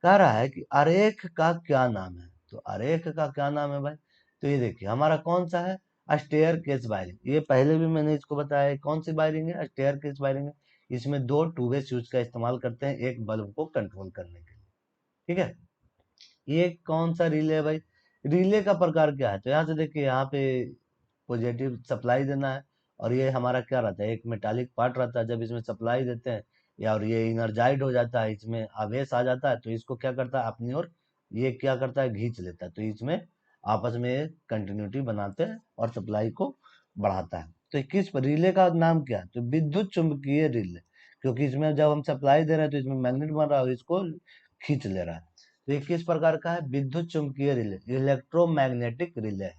कह रहा है कि आरेख का क्या नाम है। तो आरेख का क्या नाम है भाई, तो ये देखिए हमारा कौन सा है, स्टेयर केस वायरिंग। ये पहले भी मैंने इसको बताया है, कौन सी वायरिंग है, स्टेयर केस वायरिंग है। इसमें दो टू वे स्विच का इस्तेमाल करते हैं एक बल्ब को कंट्रोल करने के लिए। ठीक है, ये कौन सा रिले है भाई, रिले का प्रकार क्या है। तो यहाँ से देखिए, यहाँ पे पॉजिटिव सप्लाई देना है, और ये हमारा क्या रहता है, एक मेटालिक पार्ट रहता है। जब इसमें सप्लाई देते हैं या और ये इनर्जाइड हो जाता है, इसमें आवेश आ जाता है, तो इसको क्या करता है अपनी ओर, ये क्या करता है खींच लेता है। तो इसमें आपस में कंटिन्यूटी बनाते हैं और सप्लाई को बढ़ाता है। तो किस रिले का नाम क्या है, तो विद्युत चुंबकीय रिले, क्योंकि इसमें जब हम सप्लाई दे रहे हैं तो इसमें मैग्नेट बन रहा है और इसको खींच ले रहा है। तो ये किस प्रकार का है, विद्युत चुंबकीय रिले, इलेक्ट्रोमैग्नेटिक रिले है।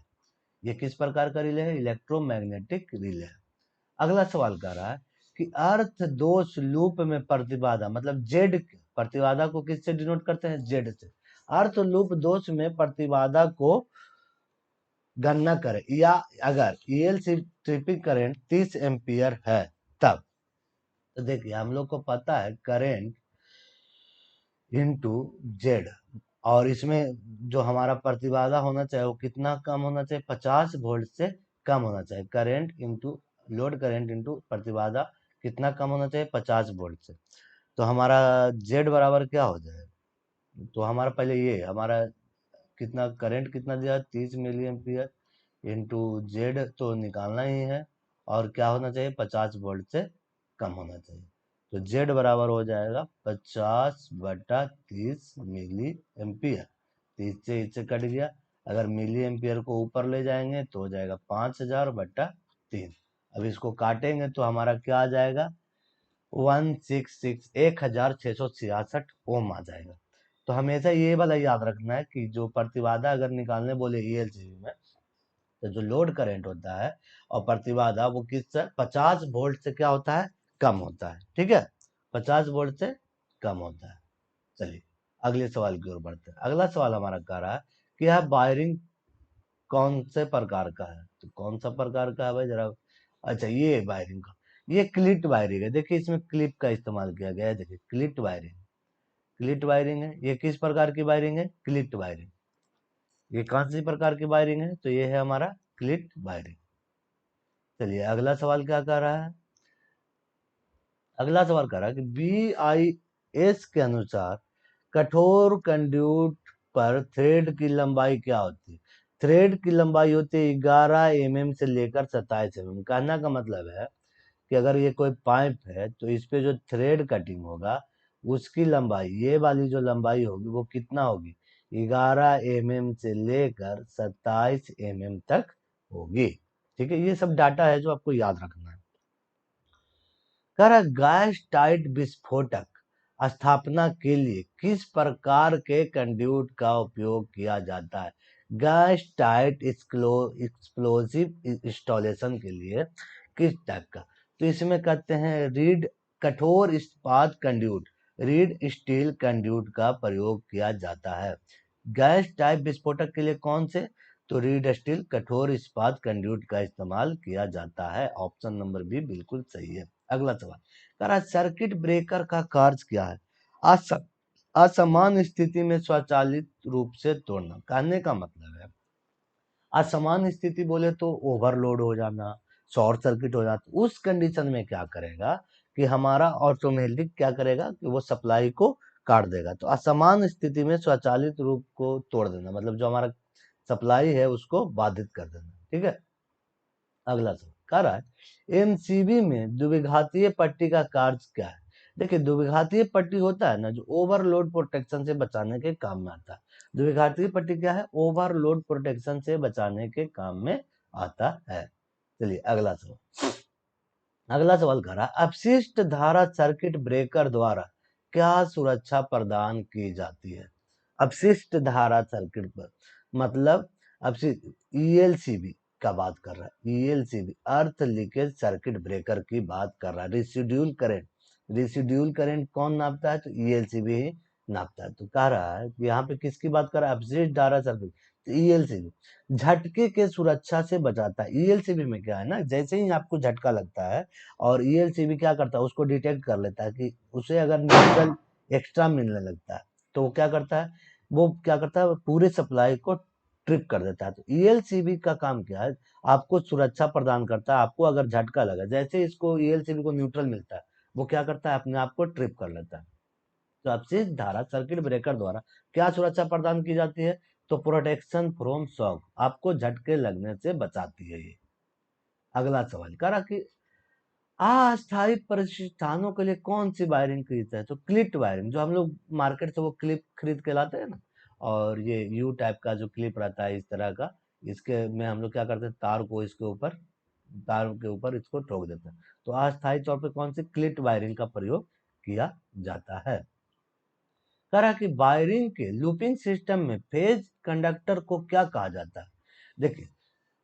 ये किस प्रकार का रिले है, इलेक्ट्रोमैग्नेटिक रिले है। अगला सवाल कह रहा है कि अर्थ दोष लूप में प्रतिबाधा, मतलब जेड, प्रतिबाधा को किससे डिनोट करते हैं, जेड से। अर्थ लूप दोष में प्रतिबाधा को गणना करें, या अगर ईएलसी ट्रिपिंग करंट 30 एम्पियर है तब। तो देखिए हम लोग को पता है करंट इंटू जेड, और इसमें जो हमारा प्रतिबाधा होना चाहिए वो कितना कम होना चाहिए, 50 वोल्ट से कम होना चाहिए। Current into load current into प्रतिबाधा कितना कम होना चाहिए, 50 वोल्ट से। तो हमारा जेड बराबर क्या हो जाए, तो हमारा पहले ये हमारा कितना करंट कितना दिया, 30 मिली एम्पियर इंटू जेड तो निकालना ही है, और क्या होना चाहिए, 50 वोल्ट से कम होना चाहिए। तो जेड बराबर हो जाएगा 50/30 मिली एम्पियर। 30 से इससे कट गया, अगर मिली एम्पियर को ऊपर ले जाएंगे तो हो जाएगा 5000/3। अब इसको काटेंगे तो हमारा क्या आ जाएगा, 1666 ओम आ जाएगा। तो हमेशा ये वाला याद रखना है कि जो प्रतिबाधा अगर निकालने बोले ईएलसीबी में, तो जो लोड करंट होता है और प्रतिबाधा वो किससे 50 वोल्ट से क्या होता है, कम होता है। ठीक है, 50 वोल्ट से कम होता है। चलिए अगले सवाल की ओर बढ़ते हैं। अगला सवाल हमारा कह रहा है कि यह वायरिंग कौन से प्रकार का है। तो कौन सा प्रकार का है भाई जरा, अच्छा ये वायरिंग का, ये क्लिट वायरिंग है। देखिए इसमें क्लिप का इस्तेमाल किया गया है, देखिए क्लिट वायरिंग, क्लिट वायरिंग है। ये किस प्रकार की वायरिंग है, क्लिट वायरिंग। ये कौन सी प्रकार की वायरिंग है, तो ये है हमारा क्लिट वायरिंग। चलिए अगला सवाल क्या कर रहा है, अगला सवाल कर रहा है कि BIS के अनुसार कठोर कंड्यूट पर थ्रेड की लंबाई क्या होती है। थ्रेड की लंबाई होती है 11 mm से लेकर 27 mm। कहना का मतलब है कि अगर ये कोई पाइप है तो इस पे जो थ्रेड कटिंग होगा उसकी लंबाई, ये वाली जो लंबाई होगी वो कितना होगी, 11 mm से लेकर 27 mm तक होगी। ठीक है, ये सब डाटा है जो आपको याद रखना है। कह रहा गैस टाइट विस्फोटक स्थापना के लिए किस प्रकार के कंड्यूट का उपयोग किया जाता है। गैस टाइट एक्सप्लोसिव इंस्टॉलेशन के लिए किस टाइप का, तो इसमें कहते हैं रीड कठोर इस्पात कंड्यूट, रीड स्टील कंड्यूट का प्रयोग किया जाता है। गैस टाइप विस्फोटक के लिए कौन से, तो रीड स्टील कठोर इस्पात कंड्यूट का इस्तेमाल किया जाता है। ऑप्शन नंबर बी बिल्कुल सही है। अगला सवाल कह रहा है सर्किट ब्रेकर का कार्य क्या है। अस असमान स्थिति में स्वचालित रूप से तोड़ना। कहने का मतलब है असमान स्थिति बोले तो ओवरलोड हो जाना, शॉर्ट सर्किट हो जाना। उस कंडीशन में क्या करेगा कि हमारा ऑटोमेटिक क्या करेगा कि वो सप्लाई को काट देगा। तो असमान स्थिति में स्वचालित रूप को तोड़ देना, मतलब जो हमारा सप्लाई है उसको बाधित कर देना। ठीक है, अगला सवाल कह रहा है एमसीबी में द्विघातीय पट्टी का कार्य क्या है। देखिए द्विघातीय पट्टी होता है ना जो ओवरलोड प्रोटेक्शन से बचाने के काम में आता है। द्विघातीय पट्टी क्या है, ओवरलोड प्रोटेक्शन से बचाने के काम में आता है। चलिए अगला सवाल, अगला सवाल कह रहा है अपशिष्ट धारा सर्किट ब्रेकर द्वारा क्या सुरक्षा प्रदान की जाती है। अपशिष्ट धारा सर्किट पर मतलब अपशिष्ट ईएलसीबी का बात कर रहा है, ईएलसीबी अर्थ लीकेज सर्किट ब्रेकर की बात कर रहा है। रिसिड्यूल करंट, रिसिड्यूल करंट कौन नापता है, तो ईएलसीबी ही नापता है। तो कह रहा है कि यहाँ पे किसकी बात कर रहा है, अपशिष्ट धारा सर्किट, तो ईएलसीबी झटके के सुरक्षा से बचाता है। ईएलसीबी में क्या है ना, जैसे ही आपको झटका लगता है और ईएलसीबी क्या करता है उसको डिटेक्ट कर लेता है कि उसे अगर न्यूट्रल एक्स्ट्रा मिलने लगता है तो वो क्या करता है, वो क्या करता है पूरे सप्लाई को ट्रिप कर देता है। तो ईएलसीबी का काम क्या है, आपको सुरक्षा प्रदान करता है। आपको अगर झटका लगा, जैसे इसको ईएलसीबी को न्यूट्रल मिलता है वो क्या करता है अपने आप को ट्रिप कर लेता है। तो अपशिष्ट धारा सर्किट ब्रेकर द्वारा क्या सुरक्षा प्रदान की जाती है, तो प्रोटेक्शन फ्रॉम शॉक, आपको झटके लगने से बचाती है ये। अगला सवाल करा कि अस्थायी प्रतिष्ठानों के लिए कौन सी वायरिंग खरीदता है, तो क्लिप वायरिंग, जो हम लोग मार्केट से वो क्लिप खरीद के लाते हैं ना, और ये यू टाइप का जो क्लिप रहता है इस तरह का, इसके में हम लोग क्या करते हैं तार को इसके ऊपर, तार के ऊपर इसको ठोक देते हैं। तो अस्थायी तौर पे कौन सी क्लिप वायरिंग का प्रयोग किया जाता है। कह रहा है कि वायरिंग के लूपिंग सिस्टम में फेज कंडक्टर को क्या कहा जाता है। देखिए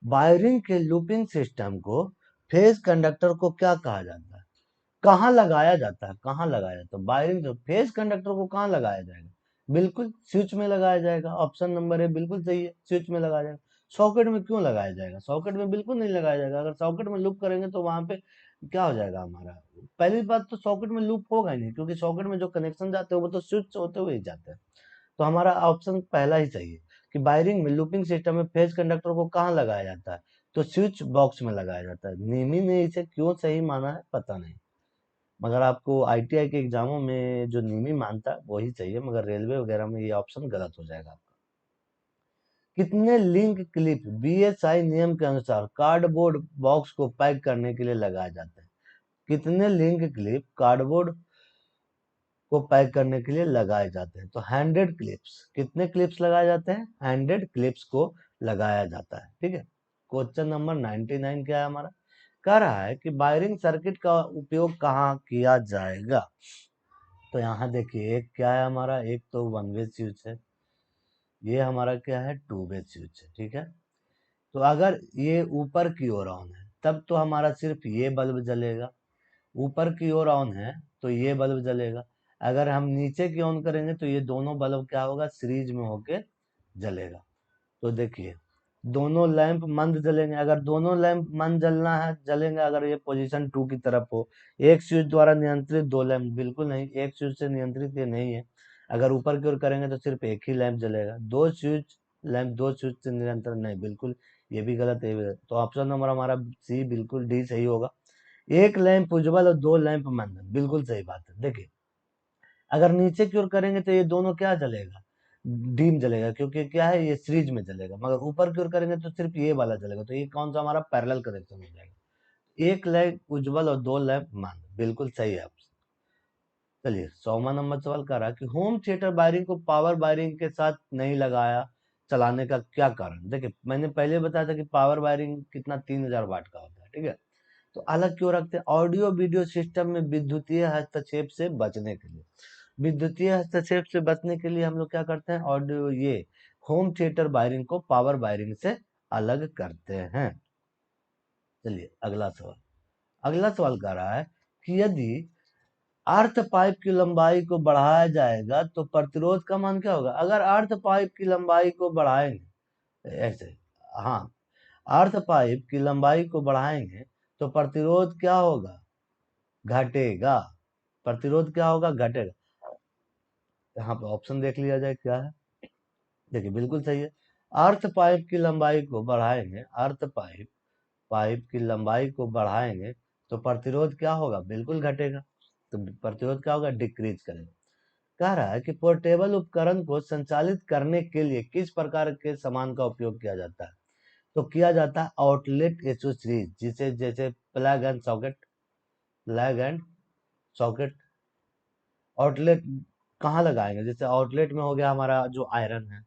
वायरिंग के लूपिंग सिस्टम को फेज कंडक्टर को क्या कहा जाता है, कहाँ लगाया जाता है, कहाँ लगाया जाता है वायरिंग जो फेज कंडक्टर को कहाँ लगाया जाएगा, बिल्कुल स्विच में लगाया जाएगा। ऑप्शन नंबर ए बिल्कुल सही है, स्विच में लगाया जाएगा। सॉकेट में क्यों लगाया जाएगा, सॉकेट में बिल्कुल नहीं लगाया जाएगा। अगर सॉकेट में लूप करेंगे तो वहां पे क्या हो जाएगा हमारा, पहली बात तो सॉकेट में लूप होगा ही नहीं, क्योंकि सॉकेट में जो कनेक्शन जाते हैं वो तो स्विच होते हुए ही जाते हैं। तो हमारा ऑप्शन पहला ही सही है कि वायरिंग में लूपिंग सिस्टम में फेज कंडक्टर को कहाँ लगाया जाता है, तो स्विच बॉक्स में लगाया जाता है। नेमी ने इसे क्यों सही माना है पता नहीं, मगर आपको आईटीआई के एग्जामों में जो निमी मानता है वही चाहिए, मगर रेलवे वगैरह में ये ऑप्शन गलत हो जाएगा आपका। कितने लिंक क्लिप बीएसआई नियम के अनुसार कार्डबोर्ड बॉक्स को पैक करने के लिए लगाए जाते हैं। कितने लिंक क्लिप कार्डबोर्ड को पैक करने के लिए लगाए जाते हैं, तो 100 क्लिप्स। कितने क्लिप्स लगाए जाते हैं, 100 क्लिप्स को लगाया जाता है। ठीक है, क्वेश्चन नंबर 99 क्या है हमारा, कह रहा है कि वायरिंग सर्किट का उपयोग कहाँ किया जाएगा। तो यहाँ देखिए एक क्या है हमारा, एक तो वन वे स्विच है, ये हमारा क्या है टू वे स्विच है। ठीक है, तो अगर ये ऊपर की ओर ऑन है तब तो हमारा सिर्फ ये बल्ब जलेगा, ऊपर की ओर ऑन है तो ये बल्ब जलेगा। अगर हम नीचे की ऑन करेंगे तो ये दोनों बल्ब क्या होगा, सीरीज में होके जलेगा। तो देखिए दोनों लैंप मंद जलेंगे, अगर दोनों लैंप मंद जलना है जलेंगे अगर ये पोजीशन 2 की तरफ हो। एक स्विच द्वारा नियंत्रित दो लैंप, बिल्कुल नहीं, एक स्विच से नियंत्रित ये नहीं है। अगर ऊपर की ओर करेंगे तो सिर्फ एक ही लैंप जलेगा। दो स्विच लैंप दो स्विच से निरंतर नहीं, बिल्कुल ये भी गलत है, ये भी गलत। तो ऑप्शन नंबर हमारा सी बिल्कुल डी सही होगा। एक लैंप उज्ज्वल और दो लैंप मंद, बिल्कुल सही बात है। देखिए अगर नीचे की ओर करेंगे तो ये दोनों क्या जलेगा, डीम जलेगा, क्योंकि क्या है ये सीरीज में जलेगा। मगर ऊपर की ओर करेंगे तो सिर्फ ये वाला जलेगा। तो ये कौन सा हमारा पैरेलल कनेक्शन हो जाएगा। एक लैंप उज्ज्वल और दो लैंप मंद, बिल्कुल सही है आपसे। चलिए 100वां नंबर सवाल कर रहा है कि होम थिएटर वायरिंग को पावर वायरिंग के साथ नहीं लगाया चलाने का क्या कारण। देखिए मैंने पहले बताया था कि पावर वायरिंग कितना 3000 वाट का होता है। ठीक है, तो अलग क्यों रखते हैं, ऑडियो वीडियो सिस्टम में विद्युतीय हस्तक्षेप से बचने के लिए। विद्युतीय हस्तक्षेप से बचने के लिए हम लोग क्या करते हैं, ऑडियो ये होम थिएटर वायरिंग को पावर वायरिंग से अलग करते हैं। चलिए अगला सवाल, अगला सवाल कह रहा है कि यदि अर्थ पाइप की लंबाई को बढ़ाया जाएगा तो प्रतिरोध का मान क्या होगा। अगर अर्थ पाइप की लंबाई को बढ़ाएंगे ऐसे, हाँ अर्थ पाइप की लंबाई को बढ़ाएंगे तो प्रतिरोध क्या होगा, घटेगा। प्रतिरोध क्या होगा, घटेगा। यहाँ पे ऑप्शन देख लिया जाए क्या है, देखिए बिल्कुल सही है। अर्थ पाइप की लंबाई को बढ़ाएंगे, अर्थ पाइप पाइप की लंबाई को बढ़ाएंगे तो प्रतिरोध क्या होगा, बिल्कुल घटेगा। तो प्रतिरोध क्या होगा, डिक्रीज करेगा। कह रहा है कि पोर्टेबल उपकरण को संचालित करने के लिए किस प्रकार के सामान का उपयोग किया जाता है? तो किया जाता है आउटलेट एसोसीरीज, जिसे जैसे प्लग एंड सॉकेट। आउटलेट कहाँ लगाएंगे? जैसे आउटलेट में हो गया हमारा जो आयरन है,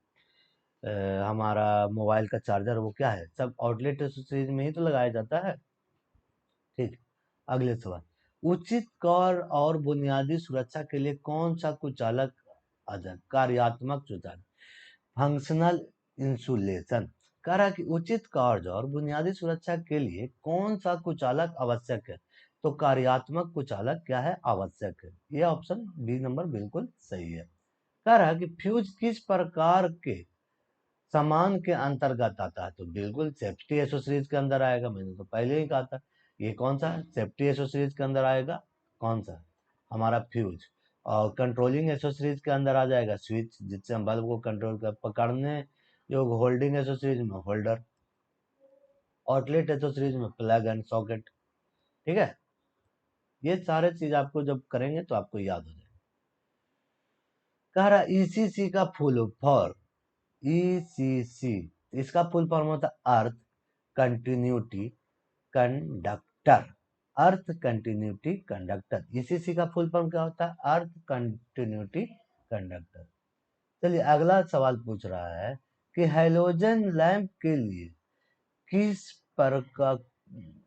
हमारा मोबाइल का चार्जर, वो क्या है, सब आउटलेट एसोसीरीज में ही तो लगाया जाता है। ठीक। अगले सवाल, उचित कर और बुनियादी सुरक्षा के लिए कौन सा कुचालक कार्यात्मक सुचालक, फंक्शनल इंसुलेशन। कह रहा है कि उचित कार्य और बुनियादी सुरक्षा के लिए कौन सा कुचालक आवश्यक है? तो कार्यात्मक कुचालक क्या है, आवश्यक है। ये ऑप्शन बी नंबर बिल्कुल सही है। कह रहा है कि फ्यूज किस प्रकार के सामान के अंतर्गत आता है? तो बिल्कुल सेफ्टी एसोसीरीज के अंदर आएगा, मैंने तो पहले ही कहा था। ये कौन सा है? सेफ्टी एसोसीरीज के अंदर आएगा। कौन सा? हमारा फ्यूज। और कंट्रोलिंग एसोसीरीज के अंदर आ जाएगा स्विच, जिससे हम बल्ब को कंट्रोल कर, पकड़ने जो होल्डिंग एसोसीरीज में होल्डर, आउटलेट एसोसीरीज में प्लग एंड सॉकेट। ठीक है, ये सारे चीज आपको जब करेंगे तो आपको याद हो जाएगा। कह रहा ईसीसी का फुल फॉर्म, ईसीसी इसका फुल फॉर्म होता है अर्थ कंटिन्यूटी कंडक्टर। अर्थ कंटिन्यूटी कंडक्टर, ईसीसी का फुल फॉर्म क्या होता है? अर्थ कंटिन्यूटी कंडक्टर। चलिए अगला सवाल पूछ रहा है कि हैलोजन लैंप के लिए किस प्रकार,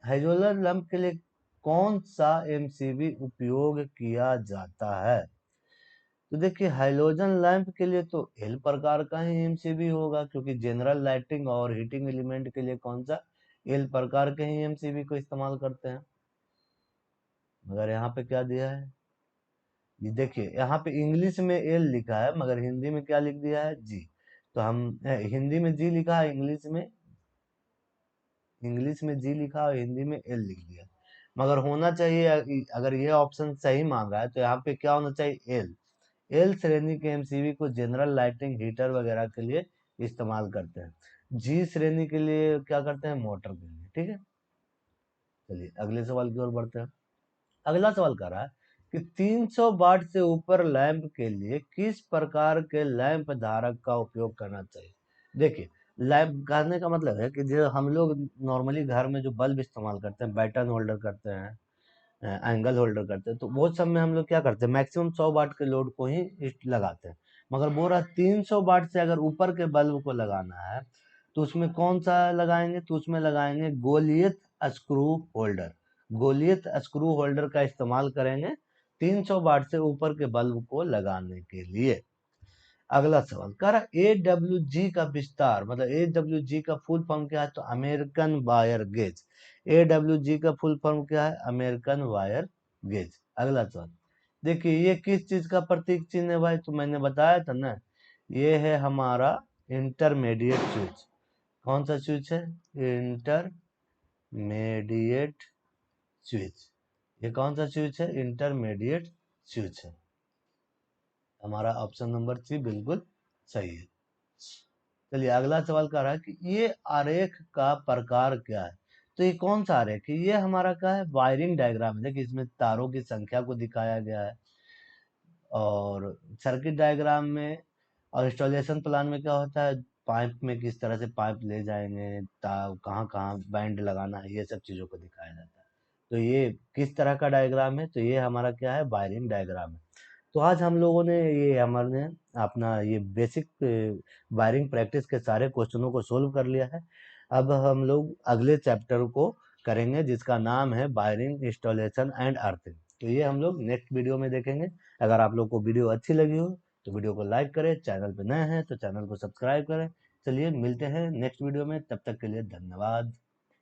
हैलोजन लैंप के लिए कौन सा एमसीबी उपयोग किया जाता है? तो देखिए हैलोजन लैंप के लिए तो एल प्रकार का ही एमसीबी होगा, क्योंकि जनरल लाइटिंग और हीटिंग एलिमेंट के लिए कौन सा, एल प्रकार के ही एमसीबी को इस्तेमाल करते हैं। मगर यहाँ पे क्या दिया है, ये देखिए यहाँ पे इंग्लिश में एल लिखा है मगर हिंदी में क्या लिख दिया है, जी। तो हम हिंदी में जी लिखा है, इंग्लिश में जी लिखा और हिंदी में एल लिख दिया। मगर होना चाहिए, अगर ये ऑप्शन सही मांगा है तो यहाँ पे क्या होना चाहिए, एल। एल श्रेणी के एमसीबी को जनरल लाइटिंग हीटर वगैरह के लिए इस्तेमाल करते हैं। जी श्रेणी के लिए क्या करते हैं, मोटर के लिए। ठीक है, चलिए अगले सवाल की ओर बढ़ते हैं। अगला सवाल कर रहा है कि 300 वाट से ऊपर लैंप के लिए किस प्रकार के लैंप धारक का उपयोग करना चाहिए? देखिए लैंप कहने का मतलब है कि जो हम लोग नॉर्मली घर में जो बल्ब इस्तेमाल करते हैं, बैटन होल्डर करते हैं, एंगल होल्डर करते हैं, तो वो सब में हम लोग क्या करते हैं, मैक्सिमम 100 वाट के लोड को ही लगाते हैं। मगर बोल रहा 300 वाट से अगर ऊपर के बल्ब को लगाना है तो उसमें कौन सा लगाएंगे, तो उसमें लगाएंगे Goliath screw holder. Goliath screw holder का इस्तेमाल करेंगे 300 वाट से ऊपर के बल्ब को लगाने के लिए। अगला सवाल कह रहा ए डब्ल्यू जी का विस्तार, मतलब ए डब्ल्यू जी का फुल फॉर्म क्या है, तो American wire gauge. A W G का फुल फॉर्म क्या है, अमेरिकन वायर गेज। अगला सवाल, देखिए ये किस चीज का प्रतीक चिन्ह है भाई, तो मैंने बताया था ना, ये है हमारा इंटरमीडिएट स्विच। कौन सा स्विच है, इंटरमीडिएट स्विच। ये कौन सा स्विच है, इंटरमीडिएट स्विच है। हमारा ऑप्शन नंबर सी बिल्कुल सही है। चलिए अगला सवाल कर रहा है कि ये आरेख का प्रकार क्या है? तो ये कौन सा आरेख है, ये हमारा क्या है, वायरिंग डायग्राम है। देखिए इसमें तारों की संख्या को दिखाया गया है, और सर्किट डायग्राम में और इंस्टॉलेशन प्लान में क्या होता है, पाइप में किस तरह से पाइप ले जाएंगे, कहाँ कहाँ बैंड लगाना है, ये सब चीजों को दिखाया जाता है। तो ये किस तरह का डायग्राम है, तो ये हमारा क्या है, वायरिंग डायग्राम है। तो आज हम लोगों ने ये हमारे अपना ये बेसिक वायरिंग प्रैक्टिस के सारे क्वेश्चनों को सोल्व कर लिया है। अब हम लोग अगले चैप्टर को करेंगे जिसका नाम है वायरिंग इंस्टॉलेशन एंड अर्थिंग। तो ये हम लोग नेक्स्ट वीडियो में देखेंगे। अगर आप लोग को वीडियो अच्छी लगी हो तो वीडियो को लाइक करें, चैनल पे नए हैं तो चैनल को सब्सक्राइब करें। चलिए मिलते हैं नेक्स्ट वीडियो में, तब तक के लिए धन्यवाद।